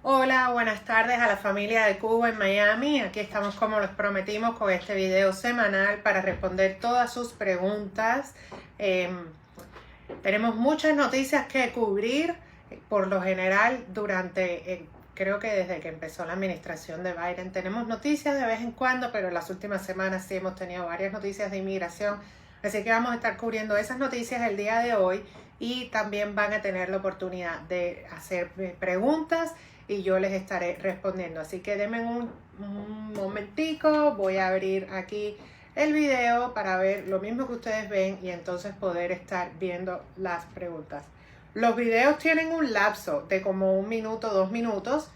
Hola, buenas tardes a la familia de Cuba en Miami. Aquí estamos como les prometimos con este video semanal para responder todas sus preguntas. Tenemos muchas noticias que cubrir. Por lo general, creo que desde que empezó la administración de Biden, tenemos noticias de vez en cuando, pero en las últimas semanas sí hemos tenido varias noticias de inmigración. Así que vamos a estar cubriendo esas noticias el día de hoy y también van a tener la oportunidad de hacer preguntas y yo les estaré respondiendo. Así que denme un momentico, voy a abrir aquí el video para ver lo mismo que ustedes ven y entonces poder estar viendo las preguntas. Los videos tienen un lapso de como 1 minuto, 2 minutos,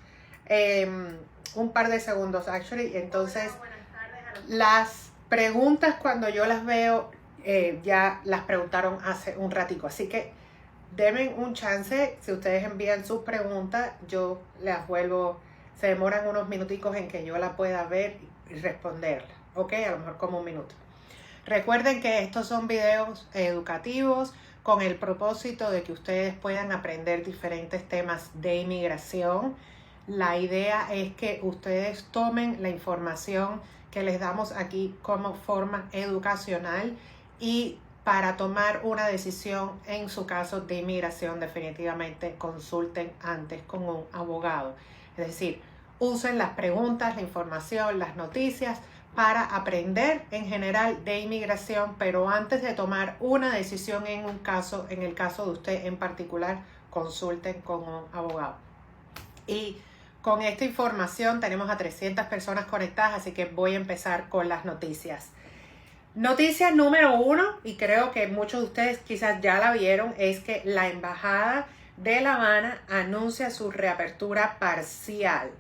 un par de segundos actually, entonces las preguntas cuando yo las veo ya las preguntaron hace un ratico, así que denme un chance. Si ustedes envían sus preguntas, yo las vuelvo, se demoran unos minuticos en que yo la pueda ver y responderla, ok, a lo mejor como 1 minuto. Recuerden que estos son videos educativos con el propósito de que ustedes puedan aprender diferentes temas de inmigración. La idea es que ustedes tomen la información que les damos aquí como forma educacional y para tomar una decisión en su caso de inmigración, definitivamente consulten antes con un abogado. Es decir, usen las preguntas, la información, las noticias para aprender en general de inmigración, pero antes de tomar una decisión en el caso de usted en particular, consulten con un abogado. Y con esta información tenemos a 300 personas conectadas, así que voy a empezar con las noticias. Noticia número 1, y creo que muchos de ustedes quizás ya la vieron, es que la Embajada de La Habana anuncia su reapertura parcial.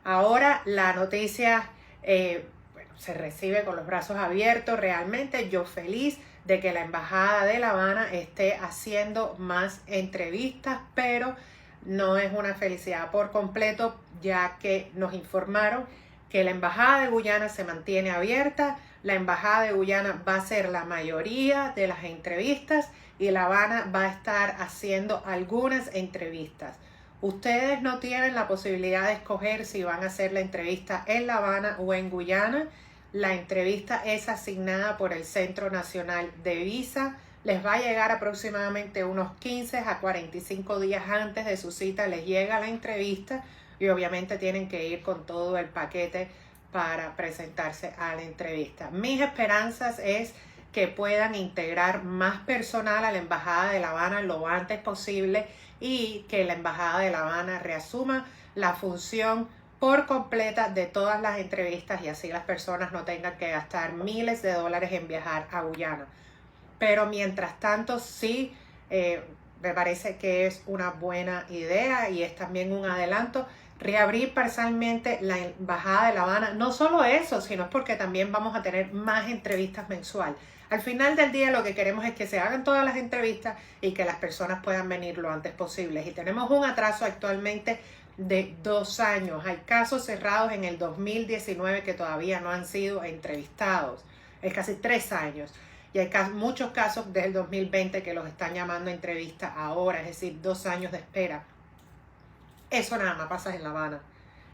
Ahora la noticia se recibe con los brazos abiertos. Realmente yo feliz de que la Embajada de La Habana esté haciendo más entrevistas, pero no es una felicidad por completo, ya que nos informaron que la Embajada de Guyana se mantiene abierta. La Embajada de Guyana va a hacer la mayoría de las entrevistas y La Habana va a estar haciendo algunas entrevistas. Ustedes no tienen la posibilidad de escoger si van a hacer la entrevista en La Habana o en Guyana. La entrevista es asignada por el Centro Nacional de Visa. Les va a llegar aproximadamente unos 15 a 45 días antes de su cita. Les llega la entrevista y obviamente tienen que ir con todo el paquete para presentarse a la entrevista. Mis esperanzas es que puedan integrar más personal a la Embajada de La Habana lo antes posible y que la Embajada de La Habana reasuma la función por completa de todas las entrevistas y así las personas no tengan que gastar miles de dólares en viajar a Guyana. Pero mientras tanto sí me parece que es una buena idea y es también un adelanto reabrir parcialmente la Embajada de La Habana. No solo eso, sino porque también vamos a tener más entrevistas mensual. Al final del día lo que queremos es que se hagan todas las entrevistas y que las personas puedan venir lo antes posible. Y tenemos un atraso actualmente de 2 años. Hay casos cerrados en el 2019 que todavía no han sido entrevistados. Es casi 3 años. Y hay muchos casos desde el 2020 que los están llamando a entrevista ahora, es decir, 2 años de espera. Eso nada más pasa en La Habana.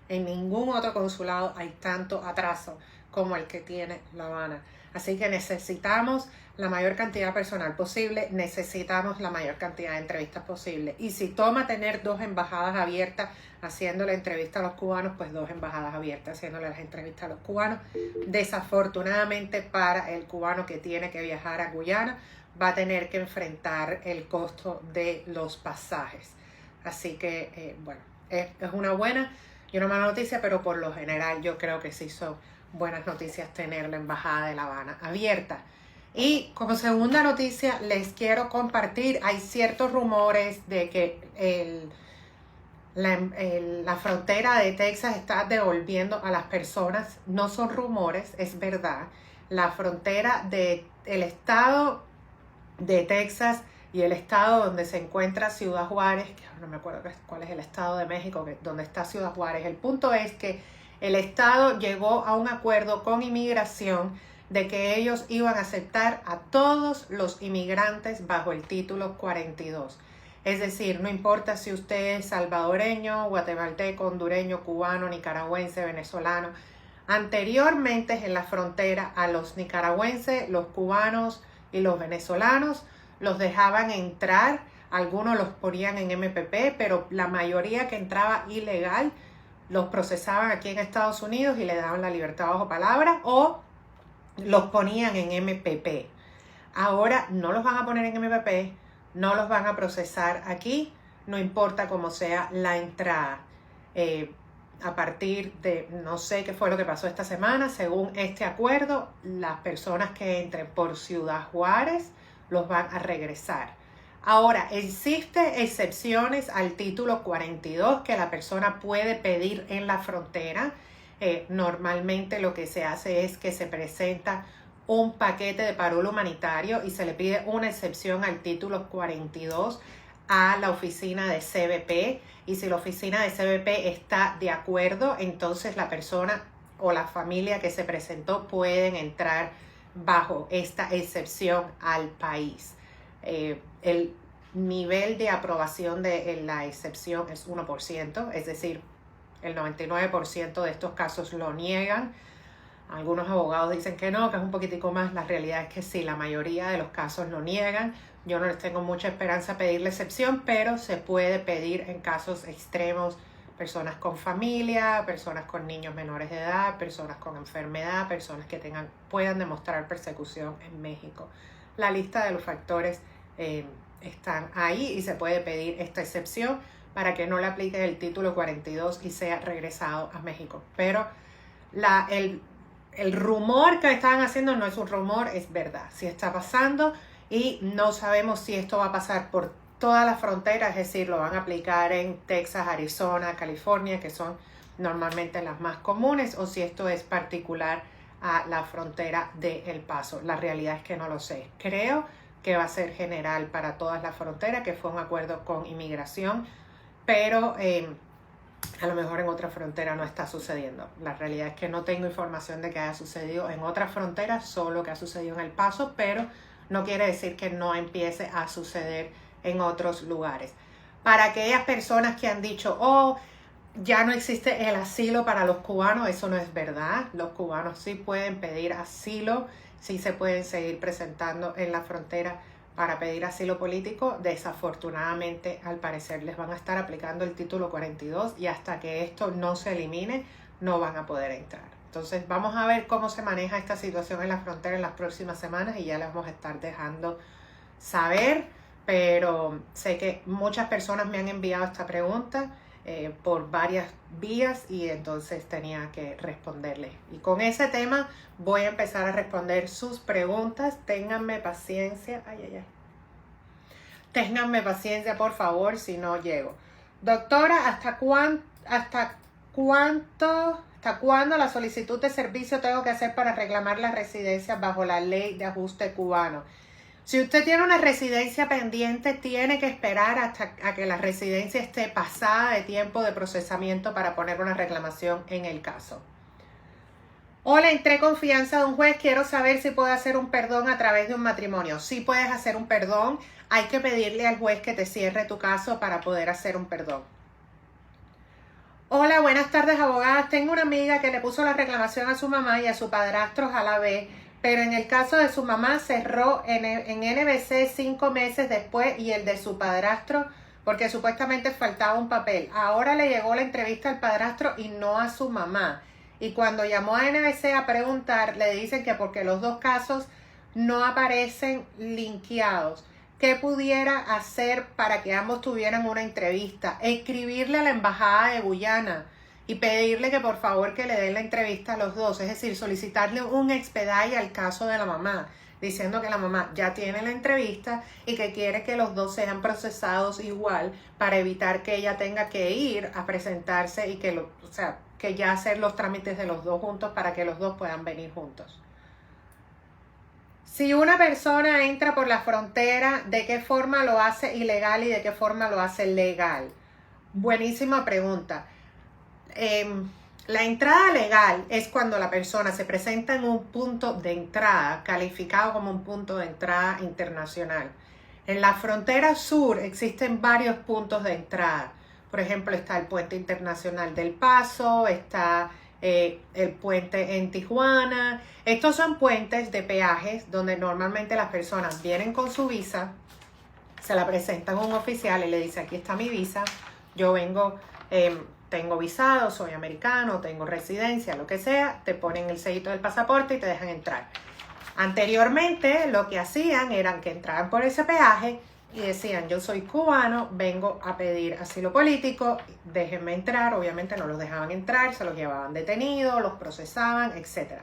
En ningún otro consulado hay tanto atraso como el que tiene La Habana. Así que necesitamos la mayor cantidad de personal posible, necesitamos la mayor cantidad de entrevistas posible. Y si toma tener 2 embajadas abiertas haciéndole entrevista a los cubanos, pues 2 embajadas abiertas haciéndole las entrevistas a los cubanos. Desafortunadamente para el cubano que tiene que viajar a Guyana, va a tener que enfrentar el costo de los pasajes. Así que, bueno, es una buena y una mala noticia, pero por lo general yo creo que sí son buenas noticias tener la Embajada de La Habana abierta. Y como segunda noticia les quiero compartir, hay ciertos rumores de que la frontera de Texas está devolviendo a las personas. No son rumores, es verdad. La frontera del estado de Texas y el estado donde se encuentra Ciudad Juárez, que no me acuerdo cuál es el estado de México donde está Ciudad Juárez. El punto es que el estado llegó a un acuerdo con inmigración de que ellos iban a aceptar a todos los inmigrantes bajo el título 42. Es decir, no importa si usted es salvadoreño, guatemalteco, hondureño, cubano, nicaragüense, venezolano. Anteriormente en la frontera a los nicaragüenses, los cubanos y los venezolanos los dejaban entrar. Algunos los ponían en MPP, pero la mayoría que entraba ilegal los procesaban aquí en Estados Unidos y le daban la libertad bajo palabra o los ponían en MPP. Ahora no los van a poner en MPP, no los van a procesar aquí, no importa cómo sea la entrada. A partir de, no sé qué fue lo que pasó esta semana, según este acuerdo, las personas que entren por Ciudad Juárez los van a regresar. Ahora, existen excepciones al título 42 que la persona puede pedir en la frontera. Normalmente lo que se hace es que se presenta un paquete de parol humanitario y se le pide una excepción al título 42 a la oficina de CBP, y si la oficina de CBP está de acuerdo, entonces la persona o la familia que se presentó pueden entrar bajo esta excepción al país. El nivel de aprobación de la excepción es 1%, es decir, el 99% de estos casos lo niegan. Algunos abogados dicen que no, que es un poquitico más. La realidad es que sí, la mayoría de los casos lo niegan. Yo no les tengo mucha esperanza pedir la excepción, pero se puede pedir en casos extremos, personas con familia, personas con niños menores de edad, personas con enfermedad, personas que puedan demostrar persecución en México. La lista de los factores están ahí y se puede pedir esta excepción para que no le aplique el título 42 y sea regresado a México. Pero el rumor que estaban haciendo no es un rumor, es verdad. Sí está pasando y no sabemos si esto va a pasar por toda la frontera, es decir, lo van a aplicar en Texas, Arizona, California, que son normalmente las más comunes, o si esto es particular a la frontera de El Paso. La realidad es que no lo sé. Creo que va a ser general para todas las fronteras, que fue un acuerdo con inmigración, pero a lo mejor en otra frontera no está sucediendo. La realidad es que no tengo información de que haya sucedido en otras fronteras, solo que ha sucedido en El Paso, pero no quiere decir que no empiece a suceder en otros lugares. Para aquellas personas que han dicho, oh, ya no existe el asilo para los cubanos, eso no es verdad. Los cubanos sí pueden pedir asilo, sí se pueden seguir presentando en la frontera para pedir asilo político. Desafortunadamente, al parecer, les van a estar aplicando el título 42 y hasta que esto no se elimine, no van a poder entrar. Entonces, vamos a ver cómo se maneja esta situación en la frontera en las próximas semanas y ya les vamos a estar dejando saber, pero sé que muchas personas me han enviado esta pregunta por varias vías y entonces tenía que responderles. Y con ese tema voy a empezar a responder sus preguntas. Ténganme paciencia. Ténganme paciencia, por favor, si no llego. Doctora, ¿hasta cuándo la solicitud de servicio tengo que hacer para reclamar la residencia bajo la ley de ajuste cubano? Si usted tiene una residencia pendiente, tiene que esperar hasta a que la residencia esté pasada de tiempo de procesamiento para poner una reclamación en el caso. Hola, entré confianza de un juez, quiero saber si puedo hacer un perdón a través de un matrimonio. Sí puedes hacer un perdón, hay que pedirle al juez que te cierre tu caso para poder hacer un perdón. Hola, buenas tardes, abogadas. Tengo una amiga que le puso la reclamación a su mamá y a su padrastro a la vez, pero en el caso de su mamá cerró en NBC 5 meses después y el de su padrastro porque supuestamente faltaba un papel. Ahora le llegó la entrevista al padrastro y no a su mamá. Y cuando llamó a NBC a preguntar, le dicen que porque los dos casos no aparecen linkeados. ¿Qué pudiera hacer para que ambos tuvieran una entrevista? Escribirle a la embajada de Guyana y pedirle que por favor que le den la entrevista a los dos, es decir, solicitarle un expedite al caso de la mamá, diciendo que la mamá ya tiene la entrevista y que quiere que los dos sean procesados igual para evitar que ella tenga que ir a presentarse y que ya hacer los trámites de los dos juntos para que los dos puedan venir juntos. Si una persona entra por la frontera, ¿de qué forma lo hace ilegal y de qué forma lo hace legal? Buenísima pregunta. La entrada legal es cuando la persona se presenta en un punto de entrada calificado como un punto de entrada internacional. En la frontera sur existen varios puntos de entrada. Por ejemplo, está el puente internacional del Paso, está el puente en Tijuana. Estos son puentes de peajes donde normalmente las personas vienen con su visa, se la presentan a un oficial y le dice: aquí está mi visa, yo vengo, tengo visado, soy americano, tengo residencia, lo que sea, te ponen el sellito del pasaporte y te dejan entrar. Anteriormente lo que hacían era que entraban por ese peaje y decían: yo soy cubano, vengo a pedir asilo político, déjenme entrar. Obviamente no los dejaban entrar, se los llevaban detenidos, los procesaban, etc.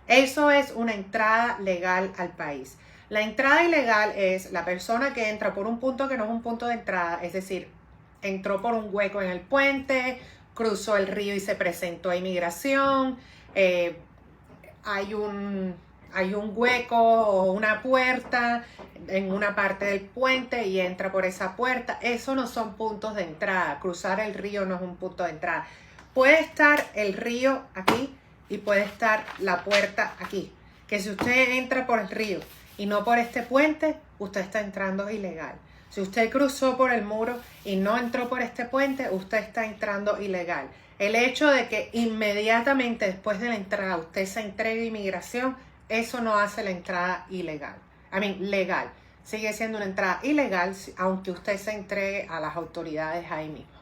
Eso es una entrada legal al país. La entrada ilegal es la persona que entra por un punto que no es un punto de entrada, es decir, entró por un hueco en el puente, cruzó el río y se presentó a inmigración, hay un hueco o una puerta en una parte del puente y entra por esa puerta. Eso no son puntos de entrada. Cruzar el río no es un punto de entrada. Puede estar el río aquí y puede estar la puerta aquí. Que si usted entra por el río y no por este puente, usted está entrando ilegal. Si usted cruzó por el muro y no entró por este puente, usted está entrando ilegal. El hecho de que inmediatamente después de la entrada usted se entregue a inmigración, eso no hace la entrada ilegal. Legal. Sigue siendo una entrada ilegal aunque usted se entregue a las autoridades ahí mismo.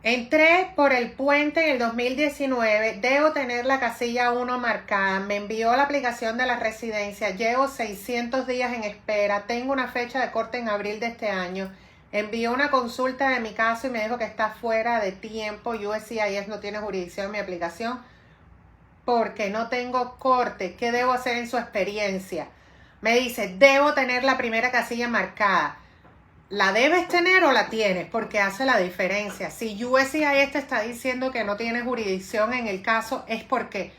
Entré por el puente en el 2019, debo tener la casilla 1 marcada, me envió la aplicación de la residencia, llevo 600 días en espera, tengo una fecha de corte en abril de este año, envió una consulta de mi caso y me dijo que está fuera de tiempo, USCIS no tiene jurisdicción en mi aplicación porque no tengo corte, ¿qué debo hacer en su experiencia? Me dice: debo tener la primera casilla marcada. ¿La debes tener o la tienes? Porque hace la diferencia. Si USCIS te está diciendo que no tiene jurisdicción en el caso, es porque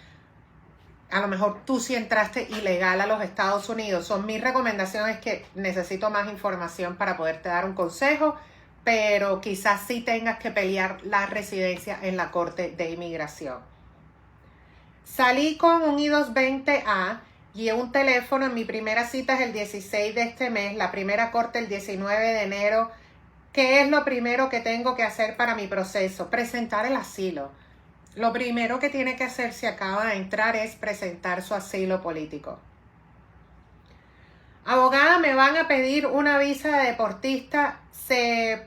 a lo mejor tú sí entraste ilegal a los Estados Unidos. Mi recomendación es que necesito más información para poderte dar un consejo, pero quizás sí tengas que pelear la residencia en la Corte de Inmigración. Salí con un I-220A y un teléfono. En mi primera cita es el 16 de este mes, la primera corte el 19 de enero. ¿Qué es lo primero que tengo que hacer para mi proceso? Presentar el asilo. Lo primero que tiene que hacer si acaba de entrar es presentar su asilo político. Abogada, me van a pedir una visa de deportista. Se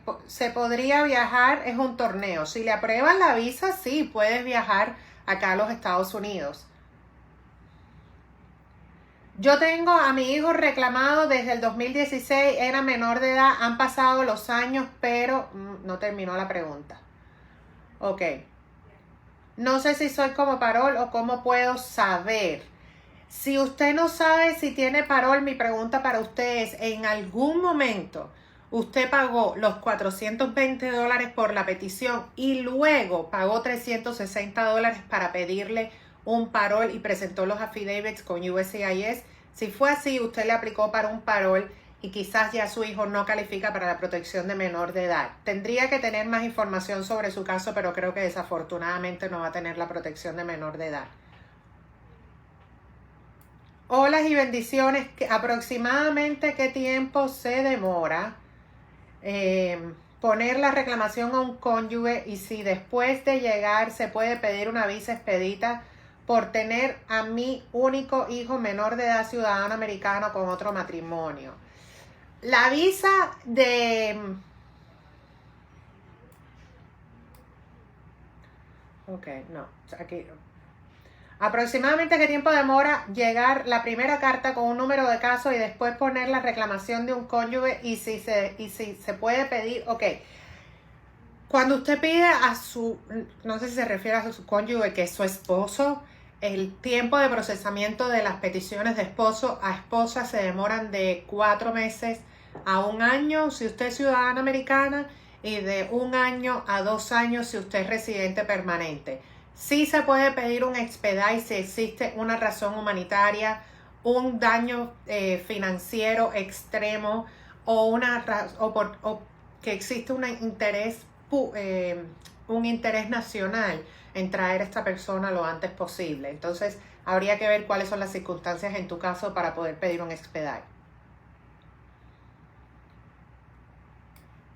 podría viajar, es un torneo. Si le aprueban la visa, sí, puedes viajar acá a los Estados Unidos. Yo tengo a mi hijo reclamado desde el 2016, era menor de edad, han pasado los años, pero no terminó la pregunta. Ok. No sé si soy como parol o cómo puedo saber. Si usted no sabe si tiene parol, mi pregunta para usted es: ¿en algún momento usted pagó los $420 por la petición y luego pagó $360 para pedirle un parol y presentó los affidavits con USCIS? Si fue así, usted le aplicó para un parol y quizás ya su hijo no califica para la protección de menor de edad. Tendría que tener más información sobre su caso, pero creo que desafortunadamente no va a tener la protección de menor de edad. Hola y bendiciones. ¿Aproximadamente qué tiempo se demora poner la reclamación a un cónyuge y si después de llegar se puede pedir una visa expedita por tener a mi único hijo menor de edad ciudadano americano con otro matrimonio? La visa de... Ok, no, aquí... ¿Aproximadamente qué tiempo demora llegar la primera carta con un número de caso y después poner la reclamación de un cónyuge y si se puede pedir? Ok, cuando usted pide a su, no sé si se refiere a su cónyuge, que es su esposo, el tiempo de procesamiento de las peticiones de esposo a esposa se demoran de 4 meses a 1 año si usted es ciudadana americana y de 1 año a 2 años si usted es residente permanente. Sí se puede pedir un expedite si existe una razón humanitaria, un daño financiero extremo o que existe un interés nacional en traer a esta persona lo antes posible. Entonces, habría que ver cuáles son las circunstancias en tu caso para poder pedir un expedite.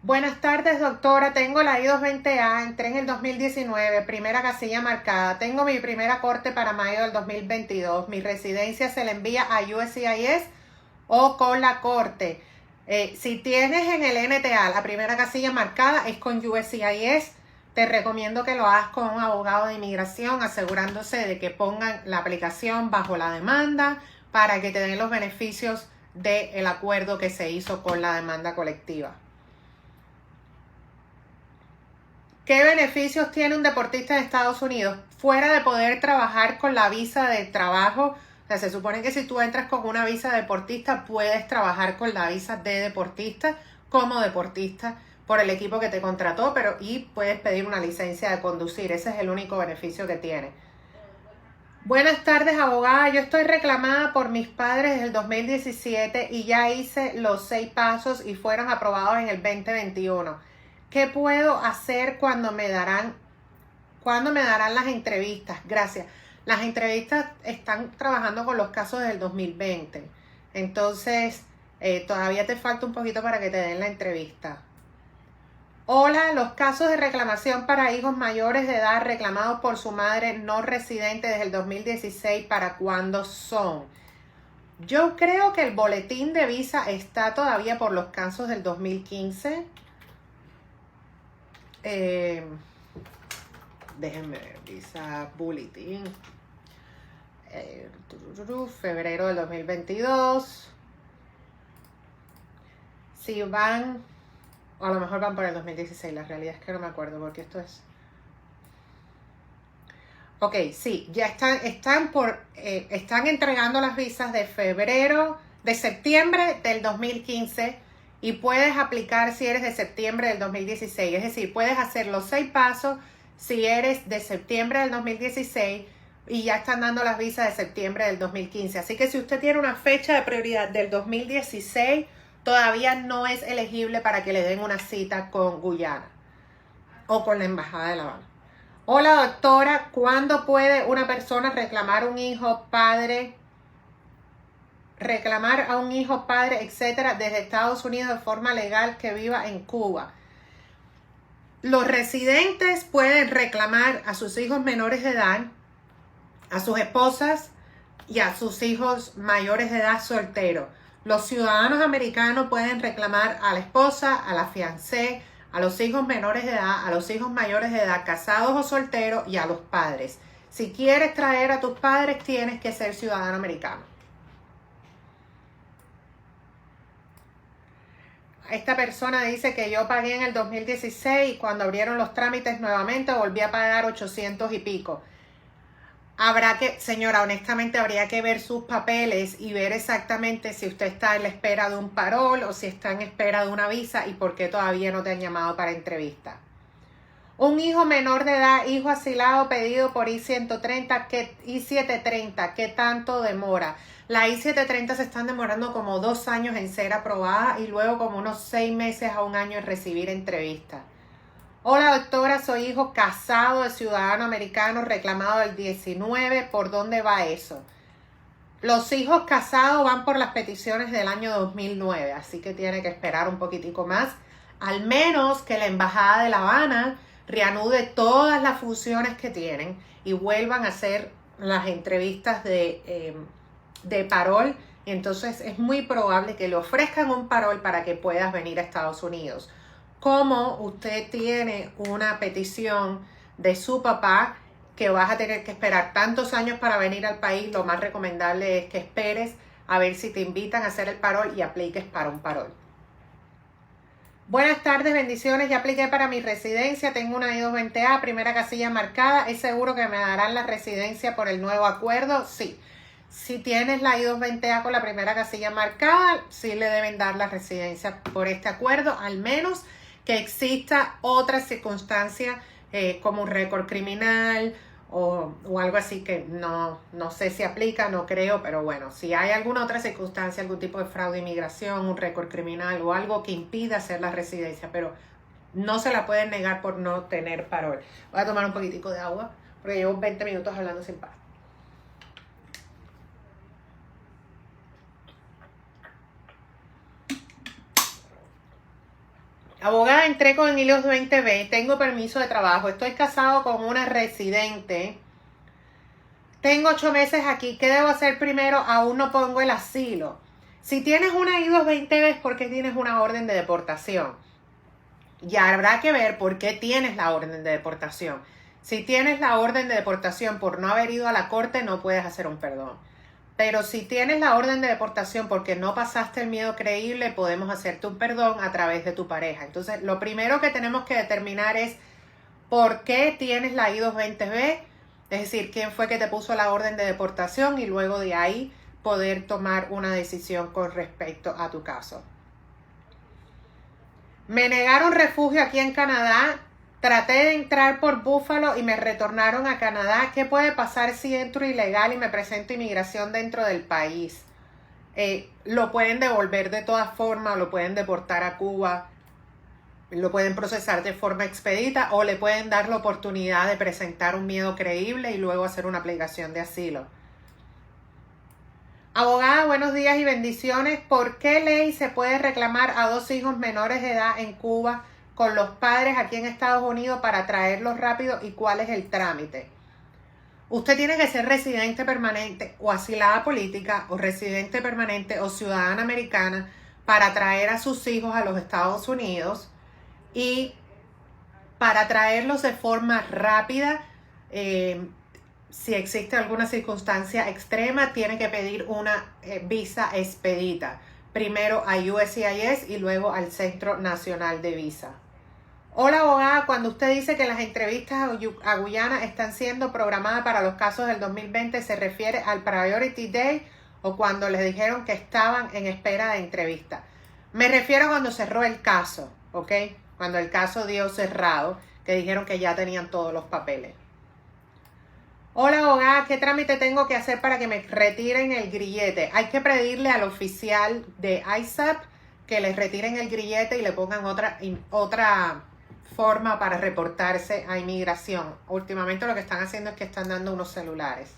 Buenas tardes, doctora. Tengo la I-220A, entré en el 2019, primera casilla marcada. Tengo mi primera corte para mayo del 2022. Mi residencia se le envía a USCIS o con la corte. Si tienes en el NTA la primera casilla marcada es con USCIS. Te recomiendo que lo hagas con un abogado de inmigración, asegurándose de que pongan la aplicación bajo la demanda para que te den los beneficios del acuerdo que se hizo con la demanda colectiva. ¿Qué beneficios tiene un deportista de Estados Unidos? Fuera de poder trabajar con la visa de trabajo, o sea, se supone que si tú entras con una visa de deportista, puedes trabajar con la visa de deportista como deportista por el equipo que te contrató, y puedes pedir una licencia de conducir. Ese es el único beneficio que tiene. Buenas tardes, abogada. Yo estoy reclamada por mis padres desde el 2017 y ya hice los 6 pasos y fueron aprobados en el 2021. ¿Qué puedo hacer cuando me darán las entrevistas? Gracias. Las entrevistas están trabajando con los casos del 2020. Entonces, todavía te falta un poquito para que te den la entrevista. Hola, los casos de reclamación para hijos mayores de edad reclamados por su madre no residente desde el 2016, ¿para cuándo son? Yo creo que el boletín de visa está todavía por los casos del 2015. Déjenme ver, visa bulletin, febrero del 2022. Si van, o a lo mejor van por el 2016, la realidad es que no me acuerdo porque esto es... Ok, sí, ya están entregando las visas de septiembre del 2015 y puedes aplicar si eres de septiembre del 2016. Es decir, puedes hacer los 6 pasos si eres de septiembre del 2016 y ya están dando las visas de septiembre del 2015. Así que si usted tiene una fecha de prioridad del 2016, todavía no es elegible para que le den una cita con Guyana o con la Embajada de La Habana. Hola, doctora, ¿cuándo puede una persona reclamar a un hijo, padre, etcétera, desde Estados Unidos de forma legal que viva en Cuba? Los residentes pueden reclamar a sus hijos menores de edad, a sus esposas y a sus hijos mayores de edad solteros. Los ciudadanos americanos pueden reclamar a la esposa, a la fiancé, a los hijos menores de edad, a los hijos mayores de edad, casados o solteros, y a los padres. Si quieres traer a tus padres, tienes que ser ciudadano americano. Esta persona dice que yo pagué en el 2016 y cuando abrieron los trámites nuevamente volví a pagar 800 y pico. Señora, honestamente habría que ver sus papeles y ver exactamente si usted está en la espera de un parol o si está en espera de una visa y por qué todavía no te han llamado para entrevista. Un hijo menor de edad, hijo asilado pedido por I-730, ¿qué tanto demora? La I-730 se están demorando como 2 años en ser aprobada y luego como unos 6 meses a 1 año en recibir entrevistas. Hola, doctora, soy hijo casado de ciudadano americano reclamado del 19. ¿Por dónde va eso? Los hijos casados van por las peticiones del año 2009, así que tiene que esperar un poquitico más, al menos que la Embajada de La Habana reanude todas las funciones que tienen y vuelvan a hacer las entrevistas de parol. Entonces es muy probable que le ofrezcan un parol para que puedas venir a Estados Unidos. Como usted tiene una petición de su papá que vas a tener que esperar tantos años para venir al país, lo más recomendable es que esperes a ver si te invitan a hacer el parol y apliques para un parol. Buenas tardes, bendiciones. Ya apliqué para mi residencia, tengo una I-220A, primera casilla marcada. ¿Es seguro que me darán la residencia por el nuevo acuerdo? Sí. Si tienes la I-220A con la primera casilla marcada, sí le deben dar la residencia por este acuerdo, al menos que exista otra circunstancia como un récord criminal o algo así que no sé si aplica, no creo, pero bueno, si hay alguna otra circunstancia, algún tipo de fraude de inmigración, un récord criminal o algo que impida hacer la residencia, pero no se la pueden negar por no tener parol. Voy a tomar un poquitico de agua porque llevo 20 minutos hablando sin parar. Abogada, entré con el I-220B, tengo permiso de trabajo, estoy casado con una residente, tengo 8 meses aquí, ¿qué debo hacer primero? Aún no pongo el asilo. Si tienes una I-220B es porque tienes una orden de deportación. Y habrá que ver por qué tienes la orden de deportación. Si tienes la orden de deportación por no haber ido a la corte, no puedes hacer un perdón. Pero si tienes la orden de deportación porque no pasaste el miedo creíble, podemos hacerte un perdón a través de tu pareja. Entonces, lo primero que tenemos que determinar es por qué tienes la I-220B, es decir, quién fue que te puso la orden de deportación y luego de ahí poder tomar una decisión con respecto a tu caso. Me negaron refugio aquí en Canadá. Traté de entrar por Buffalo y me retornaron a Canadá. ¿Qué puede pasar si entro ilegal y me presento inmigración dentro del país? Lo pueden devolver de todas formas, lo pueden deportar a Cuba, lo pueden procesar de forma expedita o le pueden dar la oportunidad de presentar un miedo creíble y luego hacer una aplicación de asilo. Abogada, buenos días y bendiciones. ¿Por qué ley se puede reclamar a 2 hijos menores de edad en Cuba con los padres aquí en Estados Unidos para traerlos rápido y cuál es el trámite? Usted tiene que ser residente permanente o asilada política o residente permanente o ciudadana americana para traer a sus hijos a los Estados Unidos y para traerlos de forma rápida. Si existe alguna circunstancia extrema, tiene que pedir una visa expedita. Primero a USCIS y luego al Centro Nacional de Visa. Hola, abogada, cuando usted dice que las entrevistas a Guyana están siendo programadas para los casos del 2020, ¿se refiere al Priority Day o cuando les dijeron que estaban en espera de entrevista? Me refiero a cuando cerró el caso, ¿ok? Cuando el caso dio cerrado, que dijeron que ya tenían todos los papeles. Hola, abogada, ¿qué trámite tengo que hacer para que me retiren el grillete? Hay que pedirle al oficial de ISAP que les retiren el grillete y le pongan otra forma para reportarse a inmigración. Últimamente lo que están haciendo es que están dando unos celulares.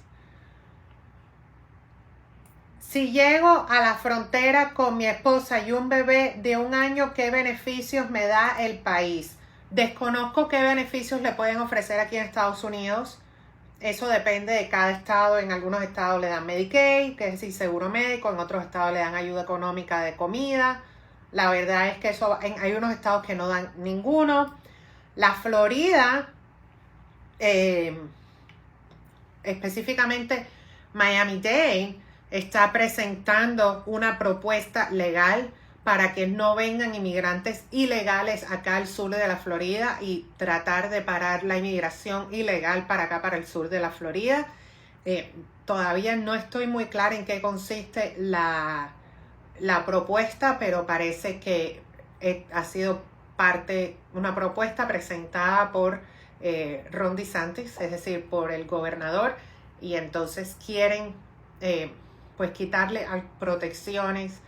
Si llego a la frontera con mi esposa y un bebé de 1 año, ¿qué beneficios me da el país? Desconozco qué beneficios le pueden ofrecer aquí en Estados Unidos. Eso depende de cada estado. En algunos estados le dan Medicaid, que es decir, seguro médico. En otros estados le dan ayuda económica de comida. La verdad es que hay unos estados que no dan ninguno. La Florida, específicamente Miami-Dade, está presentando una propuesta legal para que no vengan inmigrantes ilegales acá al sur de la Florida y tratar de parar la inmigración ilegal para acá, para el sur de la Florida. Todavía no estoy muy clara en qué consiste la propuesta, pero parece que ha sido una propuesta presentada por Ron DeSantis, es decir, por el gobernador, y entonces quieren pues quitarle protecciones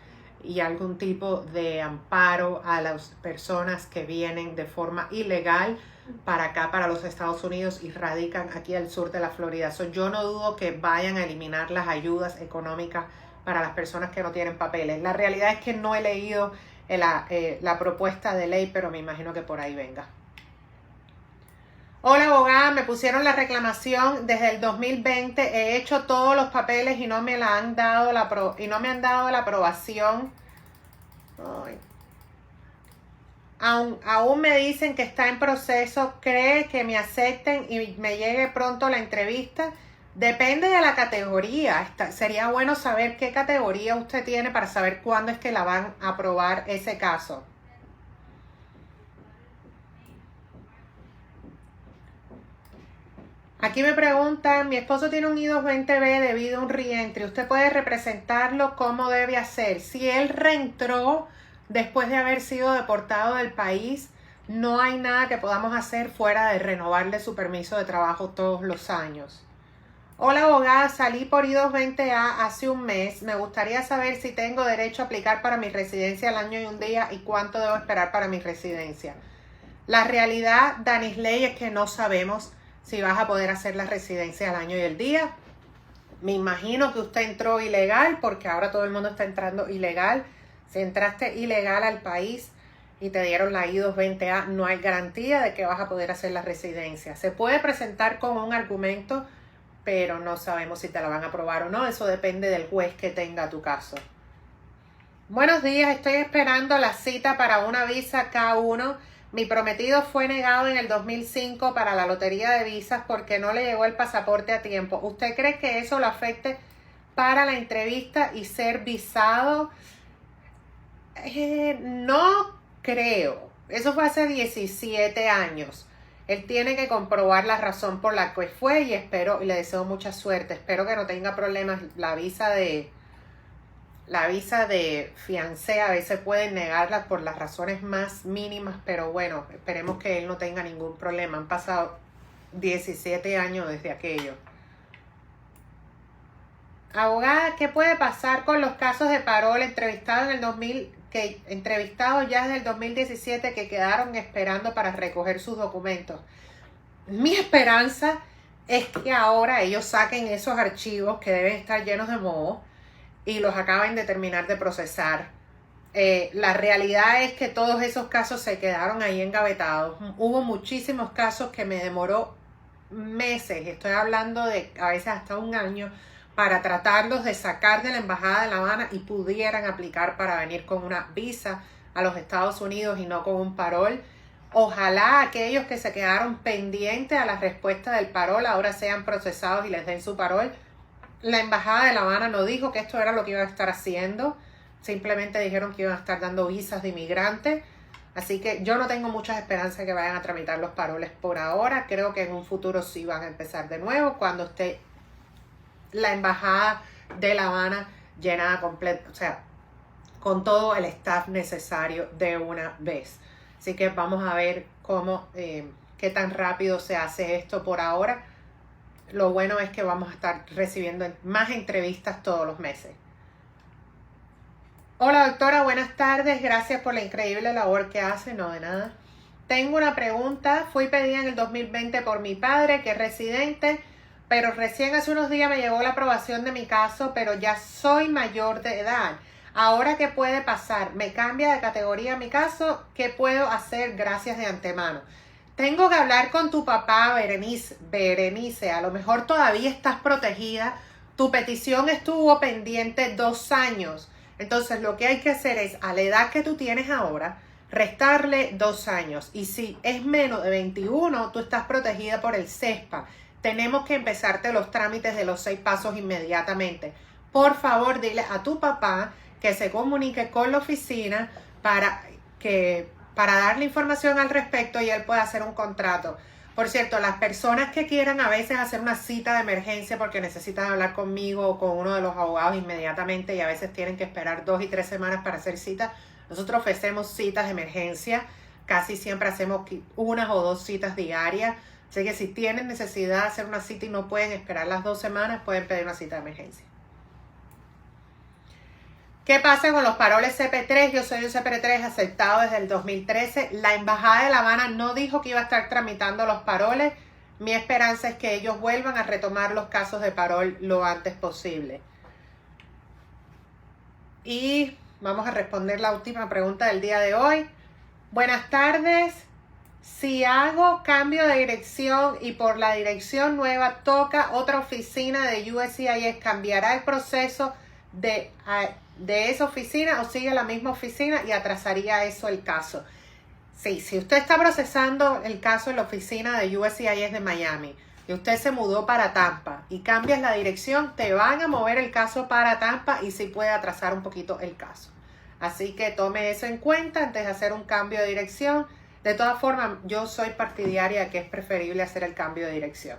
y algún tipo de amparo a las personas que vienen de forma ilegal para acá, para los Estados Unidos y radican aquí al sur de la Florida. Yo no dudo que vayan a eliminar las ayudas económicas para las personas que no tienen papeles. La realidad es que no he leído la propuesta de ley, pero me imagino que por ahí venga. Hola, abogada, me pusieron la reclamación desde el 2020, he hecho todos los papeles y no me han dado la aprobación. Ay. Aún me dicen que está en proceso. ¿Cree que me acepten y me llegue pronto la entrevista? Depende de la categoría. Sería bueno saber qué categoría usted tiene para saber cuándo es que la van a aprobar ese caso. Aquí me preguntan, mi esposo tiene un I-220B debido a un reentry. ¿Usted puede representarlo? ¿Cómo debe hacer? Si él reentró después de haber sido deportado del país, no hay nada que podamos hacer fuera de renovarle su permiso de trabajo todos los años. Hola, abogada, salí por I-220A hace un mes. Me gustaría saber si tengo derecho a aplicar para mi residencia al año y un día y cuánto debo esperar para mi residencia. La realidad, Danisley, es que no sabemos si vas a poder hacer la residencia al año y el día. Me imagino que usted entró ilegal, porque ahora todo el mundo está entrando ilegal. Si entraste ilegal al país, y te dieron la I-220A, no hay garantía de que vas a poder hacer la residencia. Se puede presentar con un argumento, pero no sabemos si te la van a aprobar o no. Eso depende del juez que tenga tu caso. Buenos días, estoy esperando la cita para una visa K1. Mi prometido fue negado en el 2005 para la lotería de visas porque no le llegó el pasaporte a tiempo. ¿Usted cree que eso lo afecte para la entrevista y ser visado? No creo. Eso fue hace 17 años. Él tiene que comprobar la razón por la que fue y espero, y le deseo mucha suerte. Espero que no tenga problemas. La visa de fiancé a veces pueden negarla por las razones más mínimas, pero bueno, esperemos que él no tenga ningún problema. Han pasado 17 años desde aquello. Abogada, ¿qué puede pasar con los casos de parol entrevistados ya desde el 2017 que quedaron esperando para recoger sus documentos? Mi esperanza es que ahora ellos saquen esos archivos que deben estar llenos de moho y los acaben de terminar de procesar. La realidad es que todos esos casos se quedaron ahí engavetados. Hubo muchísimos casos que me demoró meses, estoy hablando de a veces hasta un año, para tratarlos de sacar de la Embajada de La Habana y pudieran aplicar para venir con una visa a los Estados Unidos y no con un parol. Ojalá aquellos que se quedaron pendientes a la respuesta del parol ahora sean procesados y les den su parol. La Embajada de La Habana no dijo que esto era lo que iban a estar haciendo, simplemente dijeron que iban a estar dando visas de inmigrantes, así que yo no tengo muchas esperanzas de que vayan a tramitar los paroles por ahora. Creo que en un futuro sí van a empezar de nuevo cuando esté la Embajada de La Habana llenada completa, o sea, con todo el staff necesario de una vez. Así que vamos a ver qué tan rápido se hace esto por ahora. Lo bueno es que vamos a estar recibiendo más entrevistas todos los meses. Hola doctora, buenas tardes. Gracias por la increíble labor que hace. No, de nada. Tengo una pregunta. Fui pedida en el 2020 por mi padre, que es residente, pero recién hace unos días me llegó la aprobación de mi caso, pero ya soy mayor de edad. Ahora, ¿qué puede pasar? ¿Me cambia de categoría mi caso? ¿Qué puedo hacer? Gracias de antemano. Tengo que hablar con tu papá, Berenice. A lo mejor todavía estás protegida. Tu petición estuvo pendiente 2 años. Entonces, lo que hay que hacer es, a la edad que tú tienes ahora, restarle 2 años. Y si es menos de 21, tú estás protegida por el CESPA. Tenemos que empezarte los trámites de los 6 pasos inmediatamente. Por favor, dile a tu papá que se comunique con la oficina para darle información al respecto y él pueda hacer un contrato. Por cierto, las personas que quieran a veces hacer una cita de emergencia porque necesitan hablar conmigo o con uno de los abogados inmediatamente y a veces tienen que esperar 2 y 3 semanas para hacer citas, nosotros ofrecemos citas de emergencia. Casi siempre hacemos 1 o 2 citas diarias. Así que si tienen necesidad de hacer una cita y no pueden esperar las 2 semanas, pueden pedir una cita de emergencia. ¿Qué pasa con los paroles CP3? Yo soy un CP3 aceptado desde el 2013. La Embajada de La Habana no dijo que iba a estar tramitando los paroles. Mi esperanza es que ellos vuelvan a retomar los casos de parol lo antes posible. Y vamos a responder la última pregunta del día de hoy. Buenas tardes. Si hago cambio de dirección y por la dirección nueva toca otra oficina de USCIS, ¿cambiará el proceso de esa oficina o sigue la misma oficina y atrasaría eso el caso? Sí, si usted está procesando el caso en la oficina de USCIS de Miami y usted se mudó para Tampa y cambias la dirección, te van a mover el caso para Tampa y sí puede atrasar un poquito el caso. Así que tome eso en cuenta antes de hacer un cambio de dirección. De todas formas, yo soy partidaria de que es preferible hacer el cambio de dirección.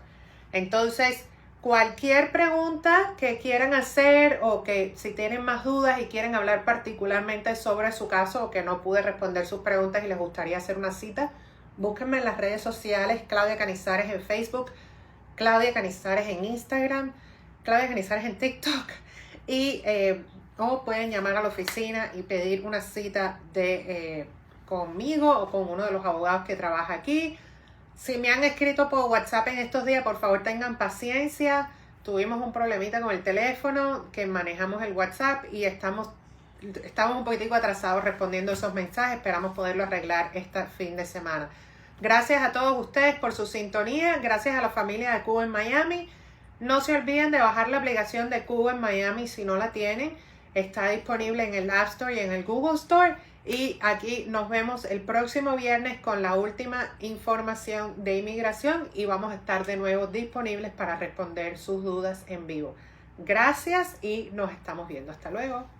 Entonces, cualquier pregunta que quieran hacer o que si tienen más dudas y quieren hablar particularmente sobre su caso o que no pude responder sus preguntas y les gustaría hacer una cita, búsquenme en las redes sociales, Claudia Canizares en Facebook, Claudia Canizares en Instagram, Claudia Canizares en TikTok o pueden llamar a la oficina y pedir una cita conmigo o con uno de los abogados que trabaja aquí. Si me han escrito por WhatsApp en estos días, por favor tengan paciencia. Tuvimos un problemita con el teléfono, que manejamos el WhatsApp y estamos estamos un poquitico atrasados respondiendo esos mensajes. Esperamos poderlo arreglar este fin de semana. Gracias a todos ustedes por su sintonía. Gracias a la familia de Cuba en Miami. No se olviden de bajar la aplicación de Cuba en Miami si no la tienen. Está disponible en el App Store y en el Google Store. Y aquí nos vemos el próximo viernes con la última información de inmigración y vamos a estar de nuevo disponibles para responder sus dudas en vivo. Gracias y nos estamos viendo. Hasta luego.